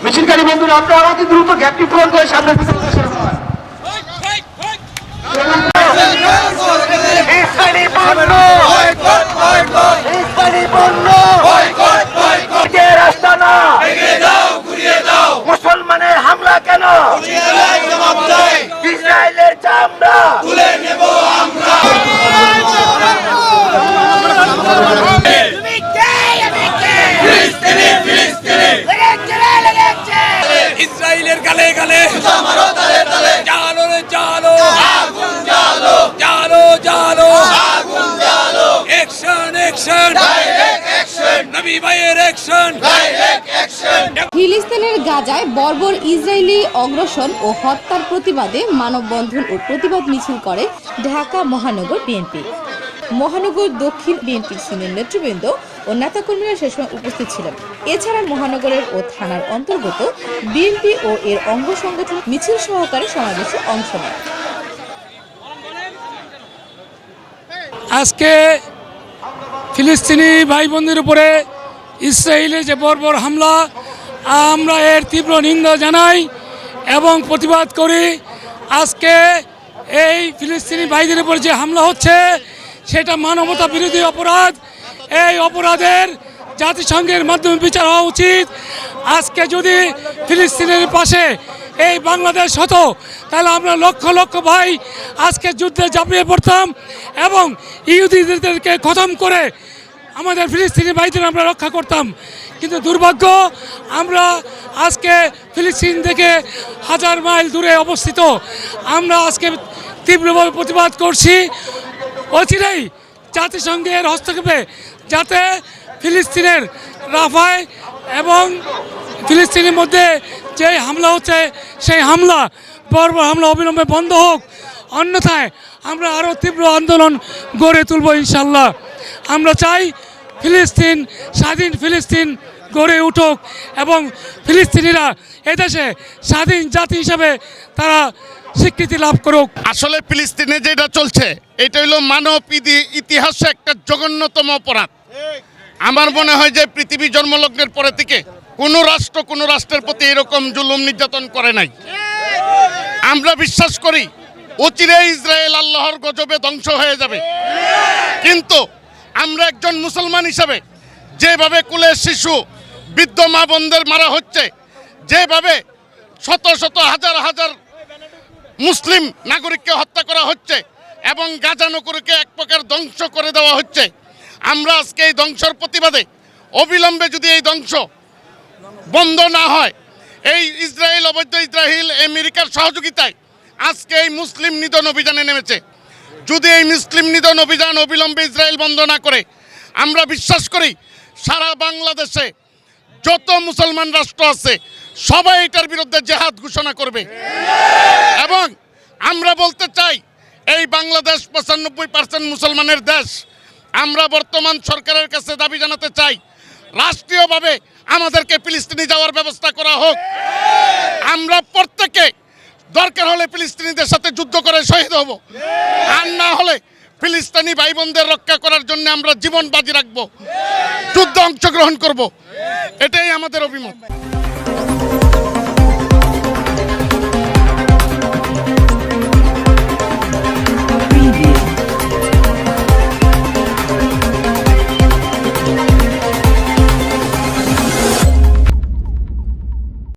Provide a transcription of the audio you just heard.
মিছিলকারী বন্ধুরা, আপনারা আমাকে দ্রুত গ্যাপটি পূরণ করে সামনে মুসলমানের হামলা কেন? ইসরায়েলের চামড়া তুলে নেব আমরা। ইসরায়েলের গালে গালে জালো রে জালো, আগুন জালো, জালো জালো, আগুন জালো। অ্যাকশন অ্যাকশন, ডাইরেক্ট অ্যাকশন, নবী ভাইয়ের অ্যাকশন, ডাইরেক্ট অ্যাকশন। ফিলিস্তিনের গাজায় বর্বর ইসরায়েলি অগ্রাসন ও হত্যার প্রতিবাদে মানববন্ধন ও প্রতিবাদ মিছিল করে ঢাকা মহানগর বিএনপি। মহানগর দক্ষিণ বিএনপির সিনিয়র নেতৃবৃন্দ ও নেতাকর্মীরা সে সময় উপস্থিত ছিলেন। এছাড়া মহানগরের ও থানার অন্তর্গত বিএনপি ও এর অঙ্গ সংগঠন মিছিল সহকারে সমাবেশে অংশ নেয়। আজকে ফিলিস্তিনি ভাই বোনদের উপরে ইসরায়েলের যে বর্বর হামলা, আমরা এর তীব্র নিন্দা জানাই এবং প্রতিবাদ করি। আজকে এই ফিলিস্তিনি ভাইদের উপর যে হামলা হচ্ছে সেটা মানবতা বিরোধী অপরাধ। এই অপরাধের জাতিসংঘের মাধ্যমে বিচার হওয়া উচিত। আজকে যদি ফিলিস্তিনের পাশে এই বাংলাদেশ হতো তাহলে আমরা লক্ষ লক্ষ ভাই আজকে যুদ্ধে ঝাঁপিয়ে পড়তাম এবং ইহুদিদেরকে খতম করে আমাদের ফিলিস্তিনি ভাইদের আমরা রক্ষা করতাম। কিন্তু দুর্ভাগ্য, আমরা আজকে ফিলিস্তিন থেকে 1000 মাইল দূরে অবস্থিত। আমরা আজকে তীব্রভাবে প্রতিবাদ করছি অচিরেই জাতিসংঘের হস্তক্ষেপে যাতে ফিলিস্তিনের রাফায় এবং ফিলিস্তিনের মধ্যে যে হামলা হচ্ছে সেই হামলা, বর্বর হামলা অবিলম্বে বন্ধ হোক। অন্যথায় আমরা আরও তীব্র আন্দোলন গড়ে তুলব ইনশাল্লাহ। আমরা চাই ফিলিস্তিন, স্বাধীন ফিলিস্তিন গড়ে উঠুক এবং ফিলিস্তিনিরা এদেশে স্বাধীন জাতি হিসাবে তারা স্বীকৃতি লাভ করুক। আসলে ফিলিস্তিনে যেটা চলছে এটা হলো মানব ইতিহাসে একটা জঘন্যতম অপরাধ। আমার মনে হয় যে পৃথিবী জন্মলগ্নের পরে থেকে কোনো রাষ্ট্রের প্রতি এরকম জুলুম নির্যাতন করে নাই। আমরা বিশ্বাস করি অচিরে ইসরায়েল আল্লাহর গজবে ধ্বংস হয়ে যাবে, কিন্তু আমরা একজন মুসলমান হিসাবে যেভাবে কুলের শিশু, বৃদ্ধ মা বোনদের মারা হচ্ছে, যেভাবে শত শত হাজার হাজার মুসলিম নাগরিককে হত্যা করা হচ্ছে এবং গাজা নগরীকে এক প্রকার ধ্বংস করে দেওয়া হচ্ছে, আমরা আজকে এই ধ্বংসের প্রতিবাদে অবিলম্বে যদি এই ধ্বংস বন্ধ না হয়, এই ইসরায়েল অবৈধ ইসরায়েল আমেরিকার সহযোগিতায় আজকে এই মুসলিম নিধন অভিযানে নেমেছে। যদি এই মুসলিম নিধন অভিযান অবিলম্বে ইসরায়েল বন্ধ না করে, আমরা বিশ্বাস করি সারা বাংলাদেশে যত মুসলমান রাষ্ট্র আছে সবাই এটার বিরুদ্ধে জেহাদ ঘোষণা করবে। এবং আমরা বলতে চাই এই বাংলাদেশ 95% মুসলমানের দেশ। আমরা বর্তমান সরকারের কাছে দাবি জানাতে চাই রাষ্ট্রীয়ভাবে আমাদেরকে ফিলিস্তিনি যাওয়ার ব্যবস্থা করা হোক। আমরা প্রত্যেকে দরকার হলে ফিলিস্তিনিদের সাথে যুদ্ধ করে শহীদ হব, আর না হলে ফিলিস্তিনি ভাই বোনদের রক্ষা করার জন্য আমরা জীবন বাজি রাখবো, যুদ্ধে অংশগ্রহণ করব। এটাই আমাদের অভিমত।